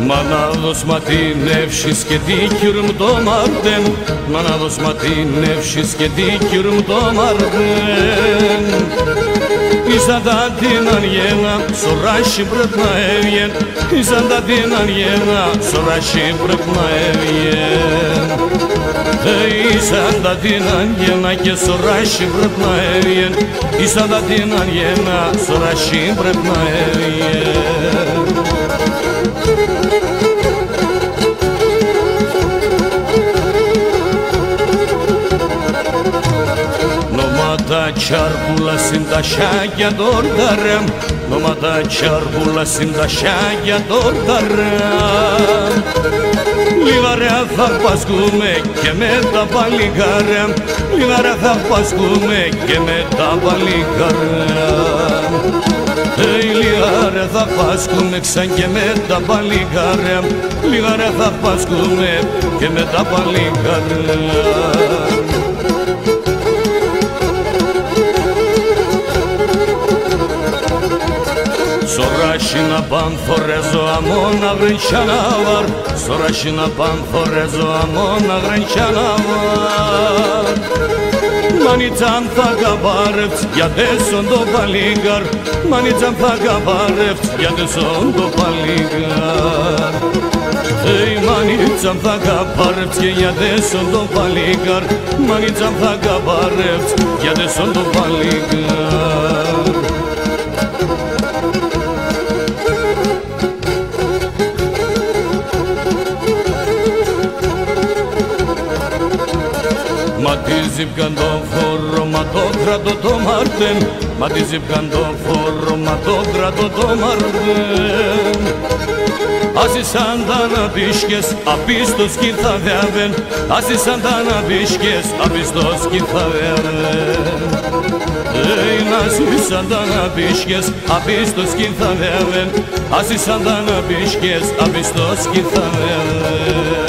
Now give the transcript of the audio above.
Μανάδος μα την εύσης και δίκυρ μου το μάρτεν, μανάδος μα την εύσης και δίκυρ μου το μάρτεν. Ήσαν τα την αργένα, σωράσι πρέπει να έβγεν, ήσαν τα την αργένα, σωράσι πρέπει να έβγεν. Ήσαν τα την αργένα και σωράσι πρέπει να έβγεν, ήσαν τα την αργένα, σωράσι πρέπει να έβγεν. Νομάτα τσάρπουλα συν τα σάκια τόρταρα, νομάτα τσάρπουλα συν τα σάκια τόρταρα. Λιγαρέα θα πασκούμε και με τα παλικάρια, λιγαρέα θα πασκούμε και με τα παλικάρια. Λιγαρέα θα πασκούμε ξαν και με τα παλικάρια, λιγαρέα θα πασκούμε και με τα παλικάρια. Σωράσινα πανθορέζω αμόνα γριντσιανάβαρ, σωράσινα πανθορέζω αμόνα γριντσιανάβαρ. Μανίτσαν θα καπάρευτς για τέσσον το παλίγκαρ, μανίτσαν θα καπάρευτς για τέσσον το παλίγκαρ. Μανίτσαν θα καπάρευτς και για τέσσον το παλίγκαρ, μανίτσαν θα καπάρευτς για τέσσον το παλίγκαρ. Μα τη ζύπκαν το φόρο, μα το κρατώ το μάρτεν, μα τη ζύπκαν το φόρο, μα το κρατώ το μάρτεν. Άσυσαν τα αναπίσκες, απίστος κι θα διάβεν, άσυσαν τα αναπίσκες, απίστος κι θα διάβεν. Άσυσαν τα αναπίσκες, απίστος κι θα διάβεν, άσυσαν τα αναπίσκες, απίστος κι θα διάβεν.